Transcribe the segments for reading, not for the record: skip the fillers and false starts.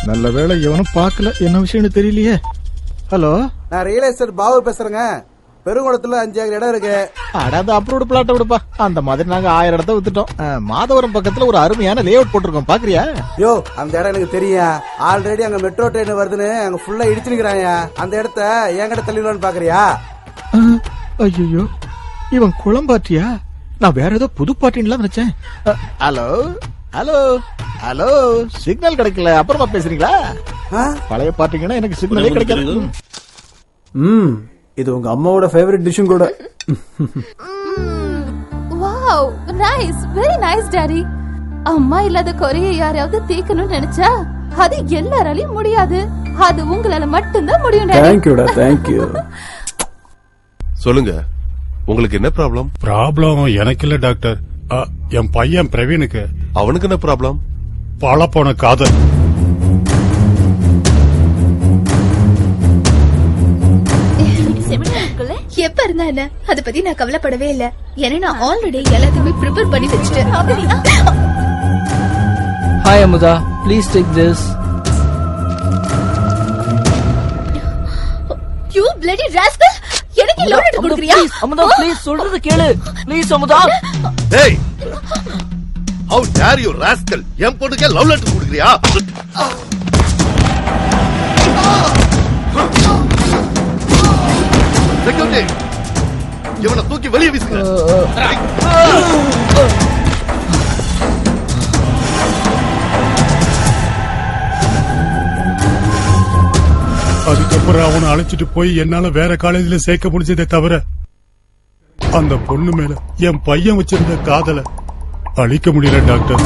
நல்ல வேளை எவனும் பார்க்கல, என்ன விஷயம்னு தெரியலையே. ஹலோ, நான் ரியல் எஸ்டேட் பாபு பேசுறேங்க. பெருங்குளத்துல 5 ஏக்கர் இடம் இருக்கு. அடாது அப்ரூவ்டு பிளாட் விடுப்பா. அந்த மாதிரி நாங்க 1000 இடத்த வித்துட்டோம். மாதவரம் பக்கத்துல ஒரு அருமையான லே அவுட் போட்டிருக்கோம், பாக்குறியா? யோ, அந்த இடம் எனக்கு தெரியும். ஆல்ரெடி அங்க மெட்ரோ ட்ரெயின் வருதுன்னு அங்க ஃபுல்லா இடிச்சுக்கிறாங்க. அந்த இடத்த என்கிட்ட தள்ளிடலான்னு பாக்குறியா? ஐயோ, இவன் குளம்பாட்டியா? நான் வேற ஏதோ புது பாட்டின்லாம் நினைச்சேன். ஹலோ ஹலோ ஹலோ, சிக்னல் கிடைக்கல, அப்புறமா பேசுறீங்களா? பழைய பாட்டிங்கன்னா எனக்கு சிக்னலே கிடைக்காது. இது உங்க அம்மாவோட ஃபேவரட் டிஷ்ஷும் கூட. Wow, nice, very nice daddy. அம்மா இல்லாத குறைய யாரையாவது தீர்க்கணும்னு நினைச்சா அது எல்லாராலையும் முடியாது. அது உங்களால மட்டும்தான் முடியும் டாடி. தேங்க் யூடா, தேங்க் யூ. சொல்லுங்க, உங்களுக்கு என்ன ப்ராப்ளம்? ப்ராப்ளம் எனக்கு இல்ல டாக்டர், என் பையன் பிரவீனுக்கு. அவனுக்கு என்ன ப்ராப்ளம்? பழப்போன காதல். எப்ப இருந்தா என்ன, அத பத்தி நான் கவலைப்படவே இல்ல. ஏன்னா நான் ஆல்ரெடி எல்லாத்தையுமே ப்ரிப்பேர் பண்ணி வச்சிட்டேன். Hi Amuda, please take this. You bloody rascal! எனக்கு லோன் எடுத்து கொடுக்கறியா? Amuda, please சொல்றது கேளு. Please Amuda. Hey! How dare you rascal? என் பொண்ணுக்கு லவ் லெட்டர் கொடுக்கறியா? செக்யூரிட்டி, இவனை தூக்கி வெளியே வீசுங்க. அதுக்கப்புறம் அவனை அழைச்சிட்டு போய் என்னால வேற காலேஜ்ல சேர்க்க முடிஞ்சதே தவிர அந்த பொண்ணு மேல என் பையன் வச்சிருந்த காதலை அழிக்க முடியல டாக்டர்.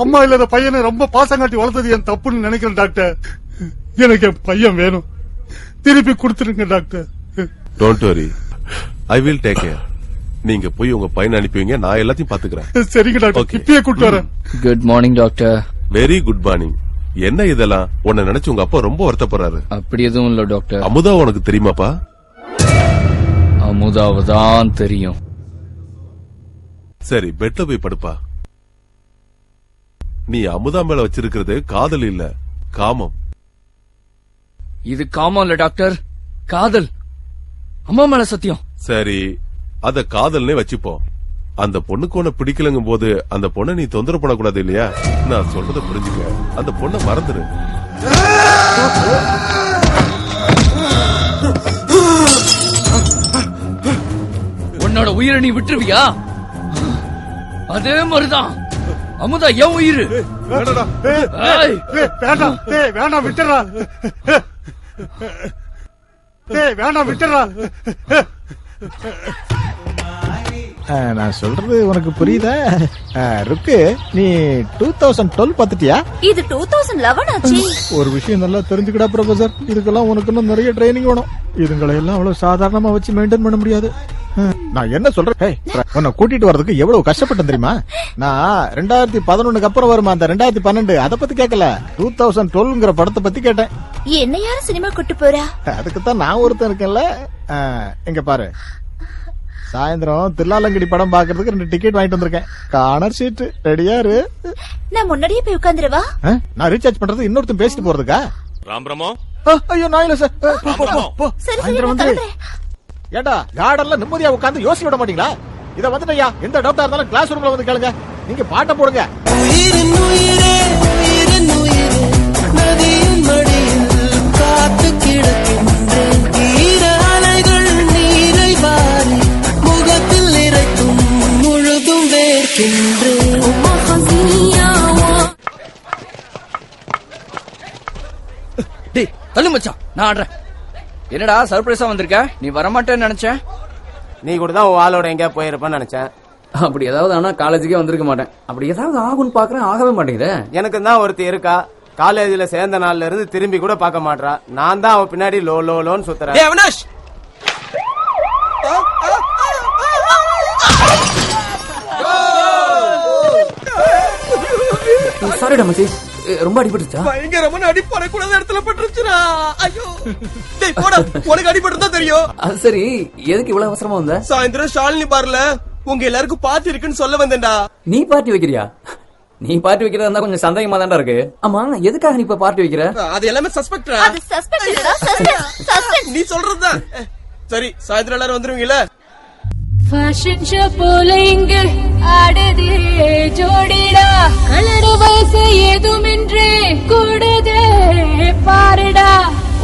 அம்மா இல்லாத பையனை ரொம்ப பாசம் காட்டி வளர்த்தது என் தப்புன்னு நினைக்கிறேன் டாக்டர். எனக்கு என் பையன் வேணும், திருப்பி கொடுத்துருங்க doctor. Don't worry, I will take care. நீங்க போய் உங்க பையனை அனுப்பிவீங்க, நான் எல்லாத்தையும் பாத்துக்கிறேன். சரிங்க டாக்டர், இப்பயே கூட்டு வரேன். Good morning doctor. Very good morning. என்ன இதெல்லாம்? உன்னை நினைச்சு உங்க அப்பா ரொம்ப வருத்தப்படுறாரு. அப்படி எதுவும் இல்ல டாக்டர். அமுதா உனக்கு தெரியுமாப்பா? அமுதாவதான் தெரியும். சரி, பெட்ல போய் படுப்பா. நீ அமுதா மேல வச்சிருக்கிறது காதல் இல்ல, காமம். இது காமம் இல்ல டாக்டர், காதல். அம்மா மேல சத்தியம். சரி, அத காதல்னே வச்சுப்போம். அந்த பொண்ணுக்கு உன்னை பிடிக்கலங்கும் போது அந்த பொண்ணை நீ தொந்தரவு பண்ணக்கூடாது இல்லையா? நான் சொல்றத புரிஞ்சுக்க, அந்த பொண்ணை மறந்துரு. உன்னோட உயிரை நீ விட்டுருவியா? அதே மாதிரிதான் அமுதா என் உயிர். வேண்டாம் விட்டுறா, வேண்டாம் விட்டுறா. நான் சொல்றது உனக்கு புரியுதா? ருக்கு, நீ 2012 பாத்துட்டியா? இது 2011 ஆச்சு. ஒரு விஷயம் நல்லா தெரிஞ்சுக்கடா ப்ரொஃபசர், இதுக்கெல்லாம் உனக்கு இன்னும் நிறைய ட்ரைனிங் வேணும். இதுங்களை எல்லாம் அவ்வளவு சாதாரணமா வச்சு மெயின்டைன் பண்ண முடியாது. நான் என்ன சொல்றேன், உன்னை கூட்டிட்டு வர்றதுக்கு எவ்வளவு கஷ்டப்பட்டேன் தெரியுமா? நான் 2011க்கு அப்புறம் வருமா அந்த 2012, அத பத்தி கேட்கல, 2012ங்கிற படத்தை பத்தி கேட்டேன். என்ன யாரும் சினிமா கூட்டு போறா? அதுக்குத்தான் நான் ஒருத்தன் இருக்கேன்ல. இங்க பாரு, சாயந்தரம் தில்லாலங்கடி படம் பாக்குறதுக்கு 2 டிக்கெட் வாங்கிட்டு வந்திருக்கேன். கார்னர் சீட் ரெடியா இரு. நான் முன்னாடியே போய் உட்கார்ந்துருவா? நான் ரீசார்ஜ் பண்றது இன்னொருத்தன் பேசிட்டு போறதுக்கா? ராம்ரமோ, ஐயோ நான் இல்ல சார். சாயந்தரம் வந்து ஏண்டா கார்டன்ல நிம்மதியா உட்கார்ந்து யோசிக்க விட மாட்டீங்களா? இத வந்துட்டயா, எந்த டவுட்டா இருந்தாலும் கிளாஸ் ரூம்ல வந்து கேளுங்க. நீங்க பாட்ட போடுங்க. காத்து கிடக்கின்றேன், ஈரலைகள் நீரை வாரி முகத்தில் இறைக்கும் முழுதும் வேர்க்கின்றேன். தள்ளு மச்சான், நான் ஆடுறேன். என்னடா சர்ப்ரைஸா வந்திருக்க? நீ வரமாட்டேன்னு நினைச்சேன். நீ கூட தான் உன் ஆளோட எங்கேயா போயிருப்பான்னு நினைச்சேன். அப்படி ஏதாவது ஆனா காலேஜுக்கே வந்திருக்க மாட்டேன். அப்படி ஏதாவது ஆகும்னு பாக்குறேன், ஆகவே மாட்டேங்குது. எனக்கு தான் ஒருத்தி இருக்கா, காலேஜ்ல சேர்ந்த நாள்ல இருந்து திரும்பி கூட பார்க்க மாட்டா. நான் தான் அவ பின்னாடி லோ லோ லோன்னு சுத்துறேன். அவினாஷ், சாரிடா மச்சி, ரொம்ப அடிபட்டுச்சா? பயங்கரமான அடிப்படக்கூடாத இடத்துல பட்டுருச்சுடா. ஐயோ டேய் போடா, உனக்கு அடிபட்டு தெரியும். அது சரி, எதுக்கு இவ்வளவு அவசரமா வந்த? சாயந்தரம் ஷாலினி பார்ல உங்க எல்லாருக்கும் பார்ட்டி இருக்குன்னு சொல்ல வந்தேன்டா. நீ பார்ட்டி வைக்கிறியா? நீ பார்ட்டி வைக்கிறதா இருந்தா கொஞ்சம் சந்தேகமா தான்டா இருக்கு. ஆமா, எதுக்காக நீ இப்ப பார்ட்டி வைக்கிற? அது எல்லாமே சஸ்பெக்டா. அது சஸ்பெண்ட் இல்லடா, சஸ்பெண்ட். நீ சொல்றதுதான். சரி, சாயந்தரம் எல்லாரும் வந்துருவீங்களா? ஃபேஷன் ஷோ போல இங்கு ஆடுதே ஜோடிடா, கலரு வயசு ஏதுமின்றே கூடுதே பாருடா,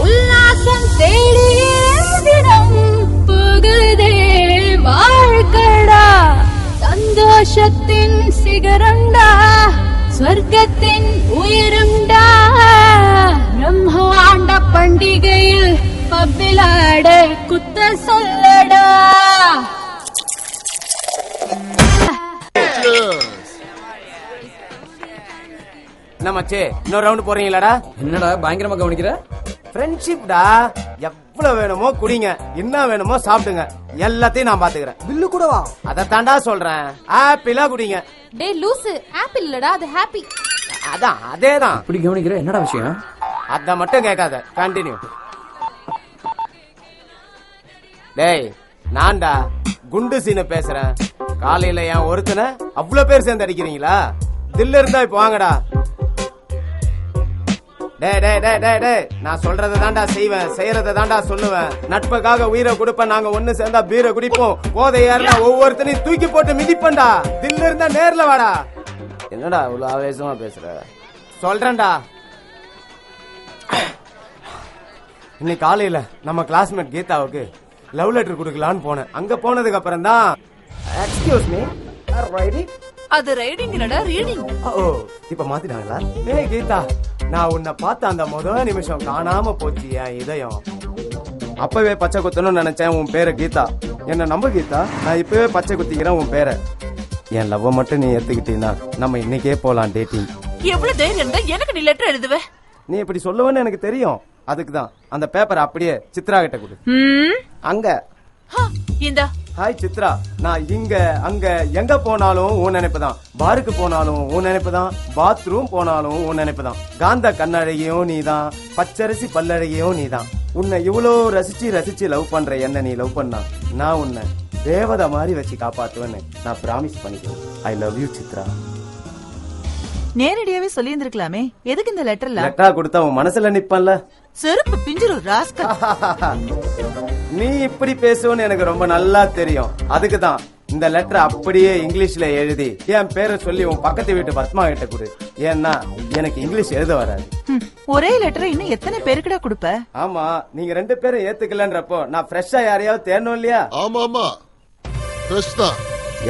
உல்லாசம் தேடி தினம் புகுதே வாழ்க்கடா, சந்தோஷத்தின் சிகரண்டா, ஸ்வர்க்கத்தின் உயரம்டா, பிரம்மாண்ட பண்டிகையில் பப்பிலாட குத்த சொல்லடா. என்னமாச்சே, இன்னொரு ரவுண்ட் போறீங்களாடா? என்னடா பயங்கரமா கவனிக்கிற? ஃப்ரெண்ட்ஷிப்டா. எவ்வளவு வேணுமோ குடிங்க, என்ன வேணுமோ சாப்பிடுங்க, எல்லாத்தையும் நான் பாத்துக்கிறேன். பில்லு கூடவா? அதை தாண்டா சொல்றேன். ஆப்பிளா குடிங்க. டேய் லூசு, ஆப்பிள் இல்லடா, அது ஹாப்பி. அதான் அதேதான். இப்படி கவனிக்கிற, என்னடா விஷயம்? அத மட்டும் கேட்காத, கண்டினியூ. டேய், நான்டா குண்டு சீன பேசுறேன். காலையில என் ஒருத்தனை அவ்வளவு பேர் சேர்ந்து அடிக்கிறீங்களா? தில்ல இருந்தா இப்ப வாங்கடா. டேய் டேய் டேய் டேய் டேய், நான் சொல்றதை தாண்டா செய்வேன், செய்யறதை தாண்டா சொல்லுவேன். நட்புக்காக உயிரை கொடுப்பேன். நாங்க ஒண்ணு சேர்ந்தா பீரை குடிப்போம். போதை ஏறினா ஒவ்வொருத்தனையும் தூக்கி போட்டு மிதிப்பேன்டா. தில்ல இருந்தா நேர்ல வாடா. என்னடா இவ்வளவு ஆவேசமா பேசுற? சொல்றேன்டா. இன்னைக்கு காலையில நம்ம கிளாஸ்மேட் கீதாவுக்கு லவ் லெட்டர் கொடுக்கலான்னு போனேன். அங்க போனதுக்கு அப்புறம் தான் எக்ஸ்கியூஸ் மீ ரைடிங். அது ரைடிங் இல்லடா, ரீடிங். ஓ, இப்ப மாத்திட்டாங்களா? ஏய் கீதா, நான் உன்னை பார்த்த அந்த முதல் நிமிஷம் காணாம போச்சு என் இதயம். அப்பவே பச்சை குத்தணும்னு நினைச்சேன் உன் பேரை கீதா. என்ன நம்ப கீதா, நான் இப்பவே பச்சை குத்திக்கிறேன் உன் பேரை. என் லவ் மட்டும் நீ ஏத்துக்கிட்டீன்னா நம்ம இன்னைக்கே போலாம் டேட்டிங். எவ்வளவு தைரியம் இருந்தா எனக்கு நீ லெட்டர் எழுதுவ? நீ இப்படி சொல்லுவேன்னு எனக்கு தெரியும். அதுக்குதான் அந்த பேப்பர் அப்படியே சித்ரா கிட்ட கொடு. அங்க இந்த ஹாய் சித்ரா, நான் இங்க அங்க எங்க போனாலும் உன் நினைப்புதான். பாருக்கு போனாலும் உன் நினைப்புதான். பாத்ரூம் போனாலும் உன் நினைப்புதான். காந்த கண்ணழகியும் நீதான், பச்சரிசி பல்லழகியும் நீதான். உன்னை இவ்வளோ ரசிச்சு ரசிச்சு லவ் பண்ற என்ன நீ லவ் பண்ணா நான் உன்னை தேவதை மாதிரி வச்சு காப்பாத்துவேன்னு நான் பிராமிஸ் பண்ணிக்கிறேன். I love you Chitra. நேரடியாவே சொல்லி இருந்திருக்கலாமே, எதுக்கு இந்த லெட்டர்ல? லெட்டரா கொடுத்தா உன் மனசுல நிப்பன்ல. செருப்பு பிஞ்சிரு ராஸ்கல். நீ இப்படி பேசுவன்னு எனக்கு ரொம்ப நல்லா தெரியும். அதுக்குதான் இந்த லெட்டர் அப்படியே இங்கிலீஷ்ல எழுதி என் பேரை சொல்லி உன் பக்கத்து வீட்டு பத்மா கிட்ட கொடு. ஏன்னா எனக்கு இங்கிலீஷ் எழுத வராது. ஒரே லெட்டரை இன்னும் எத்தனை பேருக்குடா கொடுப்ப? ஆமா, நீங்க ரெண்டு பேரும் ஏத்துக்கலன்றப்போ நான் ஃப்ரெஷ்ஷா யாரையாவது தேடணும் இல்லையா? ஆமா ஆமா, ஃப்ரெஷ் தான்.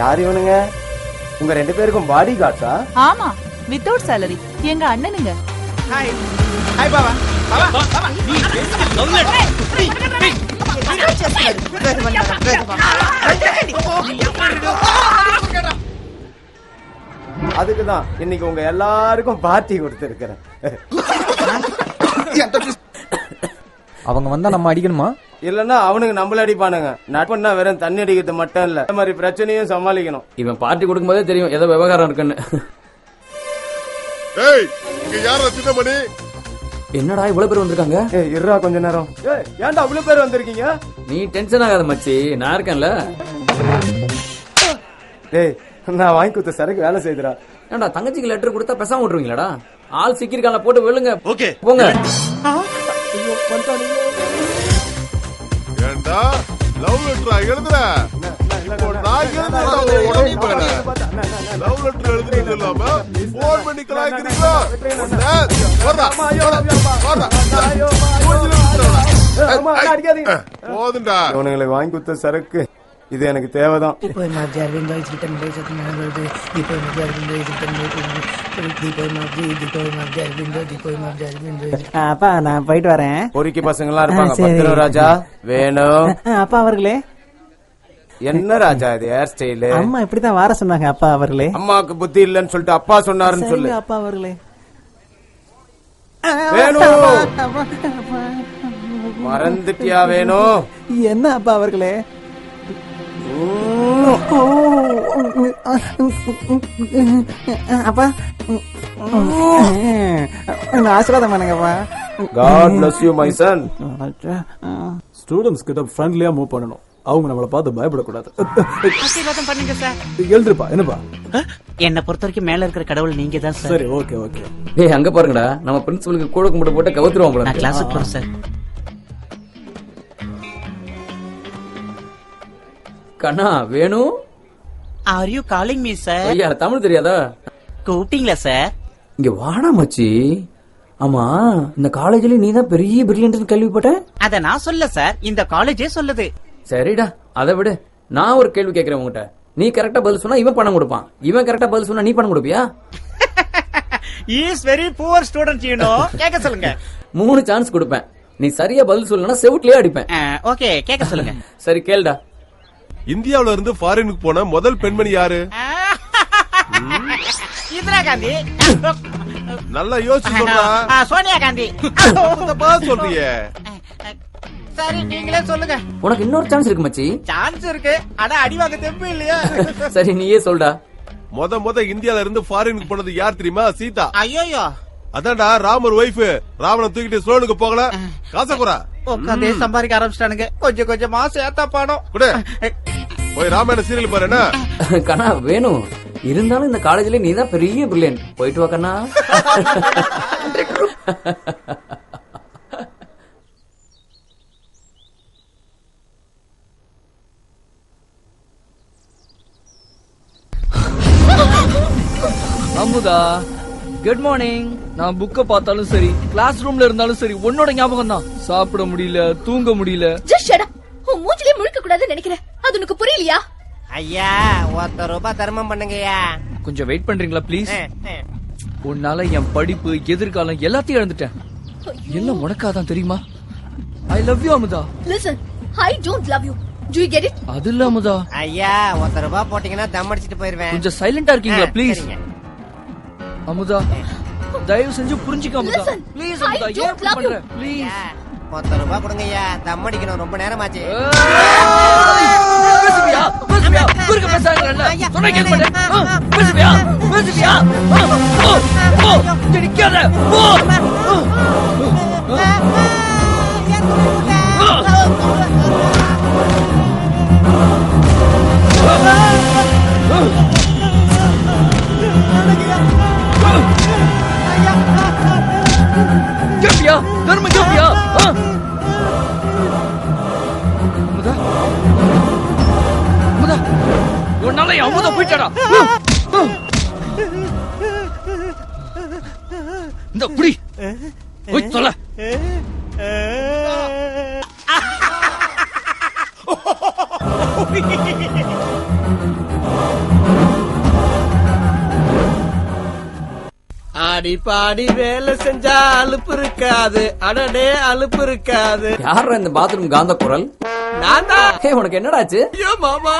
யார் இவனுங்க? உங்க ரெண்டு பேருக்கும் பாடி கார்ட்ஸா? ஆமா, வித்தவுட் சாலரி. எங்க அண்ணனுங்க. Hi hi Baba. அதுக்குதான் இன்னைக்கு உங்க எல்லாருக்கும் பார்ட்டி கொடுத்திருக்கிறேன். அவங்க வந்தா நம்ம அடிக்கணுமா? இல்லன்னா அவனுக்கு நம்மள அடிப்பானுங்க. நட்புன்னா வெறும் தண்ணி அடிக்கிறது மட்டும் இல்ல, இந்த மாதிரி பிரச்சனையும் சமாளிக்கணும். இவன் பார்ட்டி கொடுக்கும் போதே தெரியும் ஏதோ விவகாரம் இருக்குன்னு. ஏய், இங்க யாரா சின்னமணி? என்னடா இவ்வளவு பேர் வந்திருக்காங்க? இருடா கொஞ்ச நேரம். ஏன்டா அவ்வளவு பேர் வந்திருக்கீங்க? நீ டென்ஷன் ஆகாத மச்சி, நான் இருக்கேன்ல. டேய், நான் வாங்கி கொடுத்த சரக்கு வேலை செய்துடா. ஏன்டா தங்கச்சிக்கு லெட்டர் கொடுத்தா பேசாம விட்டுருவீங்களாடா? ஆள் சிக்கிருக்கான போட்டு விழுங்க. ஓகே போங்க. ஏண்டா லவ் லெட்டரா எழுதுற? நான் எழுதுறேன் உடம்பு பேர. லவ் லெட்டர் எழுதுறது இல்லாம போன் பண்ணி கலாய்க்கிறீங்களா? போதுண்டா. இவனுங்களுக்கு வாங்கி கொடுத்த சரக்கு இது எனக்கு தேவைதான். அப்பா நான் போயிட்டு வரேன். பொறுக்கி பசங்க எல்லாம் இருப்பாங்க. பத்திரம் ராஜா வேணும். அப்பா அவர்களே. என்ன ராஜா இது ஹேர் ஸ்டைல்? அம்மா இப்படிதான் வார சொன்னாங்க. அப்பா அவர்களே. அம்மாவுக்கு புத்தி இல்லன்னு சொல்லிட்டு அப்பா சொன்னாருன்னு சொல்லு. அப்பா அவர்களே. வேணும் மறந்துட்டியா? வேணும் என்ன அப்பா அவர்களே? அப்பா ஆசீர்வாதம் பண்ணுங்கப்பா. God bless you my son. Students கிட்ட ஃப்ரெண்ட்லியா மூவ் பண்ணணும். அவங்க நம்மள பார்த்து பயப்படக்கூடாது. ஆசீர்வாதம் பண்ணுங்க சார். எழுதுப்பா. என்னப்பா? என்ன பொறுத்த வரைக்கும் மேல இருக்கிற கடவுள் நீங்க தான் சார். சரி, ஓகே ஓகே. டேய் அங்க பாருங்கடா, நம்ம பிரின்சிபலுக்கு கூட கும்பிட்டு போட்டு கவுத்துருவோம் போல. நான் கிளாஸுக்கு போறேன் சார். கண்ணா வேணும். Are you calling me sir? ஐயா தமிழ் தெரியாதா? கூப்பிட்டீங்களா சார்? இங்க வாடா மச்சி. ஆமா, இந்த காலேஜ்ல நீ தான் பெரிய பிரில்லியன்ட்னு கேள்விப்பட்டேன். அத நான் சொல்ல சார், இந்த காலேஜே சொல்லுது. சரிடா, அதை விடு. நான் ஒரு கேள்வி கேட்கிறேன் உங்ககிட்ட. நீ கரெக்டா பதில் சொன்னா இவன் பணம் கொடுப்பான், இவன் கரெக்டா பதில் சொன்னா நீ பணம் கொடுப்பியா? He is very poor student, you know. கேட்க சொல்லுங்க. 3 சான்ஸ் கொடுப்பேன். நீ சரியா பதில் சொல்லனா செவுட்லயே அடிப்பேன். ஓகே, கேட்க சொல்லுங்க. சரி கேளுடா. இந்தியாவுல இருந்து ஃபாரினுக்கு போன முதல் பெண்மணி யாரு? இந்திரா காந்தி. நல்லா யோசிச்சு சொல்றா. சோனியா காந்தி. சொல்றியே. சரி நீங்களே சொல்லுங்க. உனக்கு இன்னொரு சான்ஸ் இருக்கு மச்சி. சான்ஸ் இருக்கு, ஆனா அடி வாங்க தெம்பு இல்லையா? சரி நீயே சொல்டா. முத இந்தியால இருந்து ஃபாரினுக்கு போனது யார் தெரியுமா? சீதா. ஐயோ, அதான்டா ராமர் ஒய்ஃப். ராவணன் தூக்கிட்டு ஸ்லோனுக்கு போகல, காசக்குறா உட்காந்தே சம்பாதிக்க ஆரம்பிச்சிட்டானுங்க. கொஞ்சம் கொஞ்சமா சேர்த்தா பாடம். போய் ராமாயண சீரியல் பாரு. என்ன கண்ணா வேணும். இருந்தாலும் இந்த காலேஜ்ல நீ தான் பெரிய பிரில்லியன்ட். போயிட்டு வா கண்ணா. Amudha, good morning. நான் புக்க பார்த்தாலும் சரி, கிளாஸ் ரூம்ல இருந்தாலும் சரி, உன்னோட ஞாபகம் தான். சாப்பிட முடியல, தூங்க முடியல. Just shut up. உன் மூஞ்சிலே முழுக்க கூடாதுன்னு நினைக்கிறேன். அது உனக்கு புரியலையா? ஐயா, ₹1 தர்மம் பண்ணுங்கய்யா. கொஞ்சம் வெயிட் பண்றீங்களா ப்ளீஸ்? உன்னால என் படிப்பு, எதிர்காலம் எல்லாத்தையும் இழந்துட்டேன். எல்லாம் உனக்காதான் தெரியுமா? I love you Amudha. Listen, I don't love you. Do you get it? அது இல்ல அமுதா. ஐயா, ₹1 போட்டீங்கன்னா தம் அடிச்சிட்டு போயிருவேன். கொஞ்சம் சைலண்டா இருக்கீங்களா ப்ளீஸ்? அமுதா, தயவு செஞ்சு புரிஞ்சுக்க அமுதா. ப்ளீஸ் அமுதா, ஏன் இப்படி பண்ற? ப்ளீஸ் ₹1 கொடுங்கய்யா, தம் அடிக்கணும். ரொம்ப நேரமாச்சு. பேசுவியா? பேசுவியா? குறுக்க பேசாங்கல்ல. சொன்னா கேட்க மாட்டேன். பேசுவியா? பேசுவியா? நிக்காத. கேப்பியா? தர்ம கேப்பியா? அமுதா, அமுதா, உன்னால என் அமுதா போயிட்டாடா. இந்த புடி போய் தொலை. ஆடி பாடி வேலை செஞ்சா அலுப்பு இருக்காது. அடடே அலுப்பு இருக்காது. யாரா இந்த பாத்ரூம் காந்த குரல்? நான் தான். உனக்கு என்னடாச்சு? ஐயோ மாமா.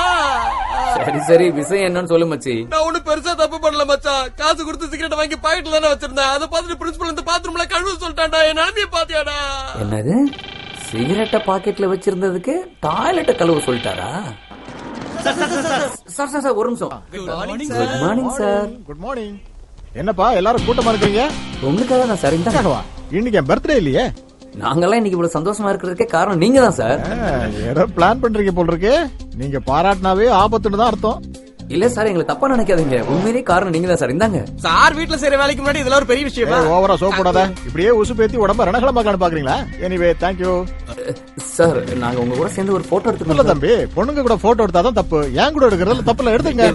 சரி சரி, விஷயம் என்னன்னு சொல்லு மச்சி. நான் ஒண்ணு பெருசா தப்பு பண்ணல மச்சான். காசு கொடுத்து சிகரெட் வாங்கி பாக்கெட்ல தானே வச்சிருந்தேன். அதை பார்த்துட்டு பிரின்சிபல் இந்த பாத்ரூம்ல கழுவு சொல்லிட்டான்டா. என் நிலைமையை பாத்தியாடா? என்னது? சிகரெட்ட பாக்கெட்ல வச்சிருந்ததுக்கு டாய்லெட்ட கழுவ சொல்லிட்டாரா? சார் சார் சார், ஒரு நிமிஷம். Good morning sir. Good morning. என்னப்பா எல்லாரும் கூட்டமா இருக்கீங்க? உங்களுக்காக தான் சார். இந்த இன்னைக்கு என் பர்த்டே இல்லையே. நாங்கெல்லாம் இன்னைக்கு இவ்வளவு சந்தோஷமா இருக்கிறதுக்கே காரணம் நீங்க தான் சார். ஏதோ பிளான் பண்றீங்க போல் இருக்கு. நீங்க பாராட்டினாவே ஆபத்துன்னு தான் அர்த்தம். இல்ல சார், எங்களை தப்பா நினைக்காதீங்க. உண்மையிலேயே காரணம் நீங்க தான் சார். இந்தாங்க சார். வீட்டுல செய்யற வேலைக்கு முன்னாடி இதெல்லாம் ஒரு பெரிய விஷயமா? ஓவரா சோப் போடாத. இப்படியே உசு பேத்தி உடம்ப ரணகலமாக்கான்னு பாக்குறீங்களா? Anyway thank you sir. நாங்க உங்க கூட சேர்ந்து ஒரு போட்டோ எடுத்துக்கோம். இல்ல தம்பி, பொண்ணுங்க கூட போட்டோ எடுத்தாதான் தப்பு. ஏன் கூட எடுக்கிறதுல தப்புல எடுத்துங்க.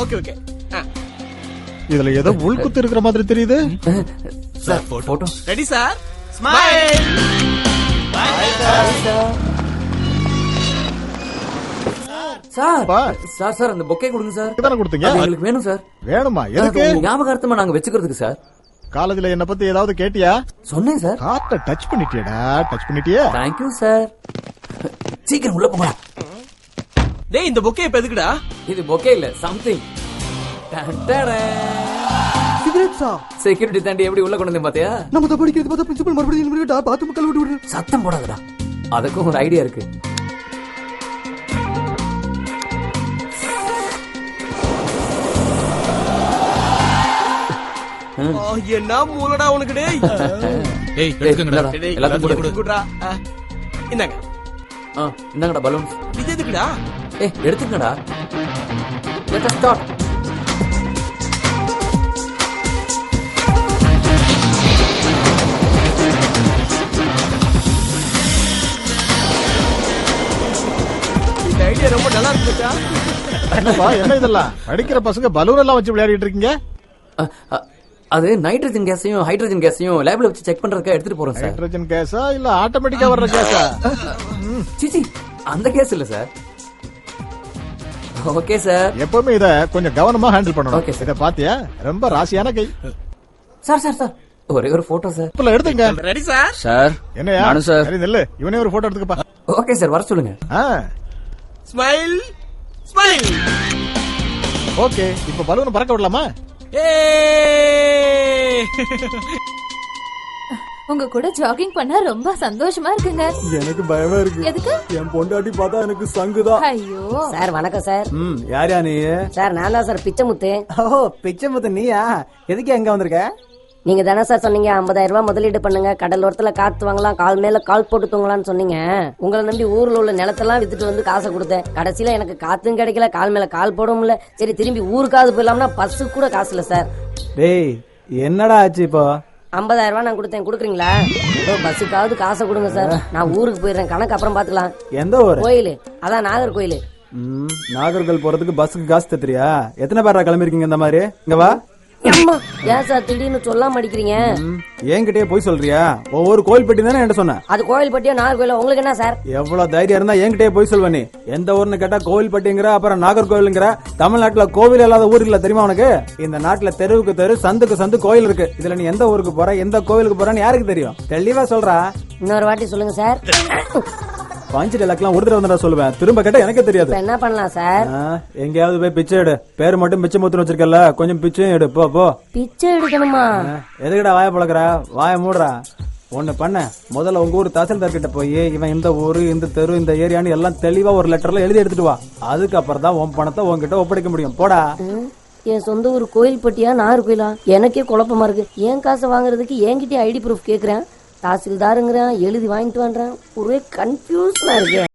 Okay okay. இதுல ஏதோ உள்குத்து இருக்கிற மாதிரி தெரியுது. Sir photo ready sir. Smile. Bye sir. Sir sir sir, அந்த பொக்கே கொடுங்க சார். தானே கொடுத்தீங்க? எங்களுக்கு வேணும் சார். வேணுமா? எதுக்கு? ஞாபகார்த்தமா நாங்க வச்சுக்கிறதுக்கு சார். காலேஜ்ல என்ன பத்தி ஏதாவது கேட்டியா? சொன்னேன் சார். ஹார்ட்ட டச் பண்ணிட்டியடா. டச் பண்ணிட்டியா? Thank you sir. சீக்கிரம் உள்ள போங்க. டேய், இந்த பொக்கே இப்ப எதுக்குடா? இது பொக்கே இல்ல, சம்திங். செக்யூரிட்டி தாண்டி எப்படி உள்ள கொண்டு வந்து பாத்தியா? நம்ம தான் படிக்கிறது பார்த்தா பிரின்சிபல் மறுபடியும் பாத்ரூம் கழுவி விடுற. சத்தம் போடாதடா. அதுக்கும் ஒரு ஐடியா இருக்கு. என்ன மூலடா உனக்கு டேய். ஏய் எடுத்துங்கடா டேய், எல்லாத்தையும் கொடு. குட்ரா. இந்தாங்க. இந்தாங்கடா பலூன்ஸ். இது எதுக்குடா? எடுத்துங்கடா. Let us start. இந்த ஐடியா ரொம்ப நல்லா இருக்குடா. என்னப்பா என்ன இதெல்லாம் படிக்கிற பசங்க பலூன் எல்லாம் வச்சு விளையாடிட்டு இருக்கீங்க? அது நைட்ரஜன் கேஸையும் ஹைட்ரஜன் கேஸையும் லேப்ல வச்சு செக் பண்றதுக்கு எடுத்துட்டு போறோம் சார். ஹைட்ரஜன் கேஸா இல்ல ஆட்டோமேட்டிக்கா வர்ற கேஸா? சிச்சி அந்த கேஸ் இல்ல சார். Okay sir. எப்பவுமே இத கொஞ்சம் கவனமா ஹேண்டில் பண்ணணும். Okay, sir. இத பாத்தியா ரொம்ப ராசியான கை. சார் சார் சார் ஒரே ஒரு போட்டோ சார். இப்ப எடுத்துங்க. Ready sir? சார் என்னையா? நானும் சார். சரி நெல்லு இவனே ஒரு போட்டோ எடுத்துக்கப்பா. ஓகே சார் வர சொல்லுங்க. Smile smile. ஓகே இப்ப பலூன் பறக்க விடலாமா? உங்க கூட ஜாகிங் பண்ணா ரொம்ப சந்தோஷமா இருக்குங்க. எனக்கு பயமா இருக்கு. எதுக்கு? என் பொண்டாட்டி பார்த்தா எனக்கு சங்குதான். ஐயோ சார் வணக்கம் சார். யாரா நீ? சார் நான் தான் சார் பிச்சைமுத்து. ஓ பிச்சைமுத்து நீயா? எதுக்கு எங்க வந்திருக்க? நீங்க தானே சார் சொன்னீங்க 50,000 ரூபாய் முதலீடு பண்ணுங்க, கடலோரத்துல காத்து வாங்கலாம், கால் மேல கால் போட்டு தூங்கலாம்னு சொன்னீங்க. உங்களை நம்பி ஊர்ல உள்ள நிலத்தெல்லாம் வித்துட்டு வந்து காசை கொடுத்தேன். கடைசியில எனக்கு காத்தும் கிடைக்கல, கால் மேல கால் போட முடியல. சரி திரும்பி ஊருக்காவது போயிடலாம்னா பஸ்ஸு கூட காசு இல்ல சார். டேய் என்னடா ஆச்சு இப்போ? 50,000 ரூபாய் நான் கொடுத்தேன், கொடுக்குறீங்களா? பஸ்ஸுக்காவது காசை கொடுங்க சார், நான் ஊருக்கு போயிடுறேன், கணக்கு அப்புறம் பாத்துக்கலாம். எந்த ஊரு? கோயில், அதான் நாகர்கோயில். நாகர்கோவில் போறதுக்கு பஸ்ஸுக்கு காசு தத்துறியா? எத்தனை பேரா கிளம்பிருக்கீங்க இந்த மாதிரி? இங்க வா. ஏன் சார் திடீர்னு சொல்லாம அடிக்கிறீங்க? என்கிட்டயே போய் சொல்றியா? ஒவ்வொரு கோயில் பட்டி தானே என்கிட்ட சொன்ன. அது கோயில் பட்டியோ நாகர்கோயிலோ உங்களுக்கு என்ன சார்? எவ்வளவு தைரியம் இருந்தா என்கிட்டயே போய் சொல்வ நீ? எந்த ஊர்னு கேட்டா கோவில் பட்டிங்கிற, அப்புறம் நாகர்கோவிலுங்கிற. தமிழ்நாட்டுல கோவில் இல்லாத ஊர் இல்ல தெரியுமா உனக்கு? இந்த நாட்டுல தெருவுக்கு தெரு சந்துக்கு சந்து கோயில் இருக்கு. இதுல நீ எந்த ஊருக்கு போற, எந்த கோவிலுக்கு போறன்னு யாருக்கு தெரியும்? தெளிவா சொல்றா. இன்னொரு வாட்டி சொல்லுங்க சார். பஞ்சு டெலக்லாம் ஒரு தடவை சொல்லுவேன், திரும்ப கேட்டா எனக்கு தெரியாது. என்ன பண்ணலாம் சார்? எங்கேயாவது போய் பிச்சை எடு. பேரு மட்டும் பிச்சை முத்து வச்சிருக்கல, கொஞ்சம் பிச்சையும் எடு. போ போ. பிச்சை எடுக்கணுமா? எதுக்கிட்ட வாய பழக்கிற? வாய மூடுறா. ஒண்ணு பண்ண, முதல்ல உங்க ஊர் தாசில்தார் கிட்ட போய் இவன் இந்த ஊரு இந்த தெரு இந்த ஏரியான்னு எல்லாம் தெளிவா ஒரு லெட்டர்ல எழுதி எடுத்துட்டு வா. அதுக்கப்புறம் தான் உன் பணத்தை உன்கிட்ட ஒப்படைக்க முடியும். போடா. என் சொந்த ஊர் கோயில் பட்டியா நாகர்கோயிலா? எனக்கே குழப்பமா இருக்கு. என் காசை வாங்குறதுக்கு என்கிட்ட ஐடி ப்ரூஃப் கேக்குறேன், தாசில்தாருங்கிறேன், எழுதி வாங்கிட்டு வாங்குறேன், ஒரே கன்ஃபியூஸ்னா இருக்கு.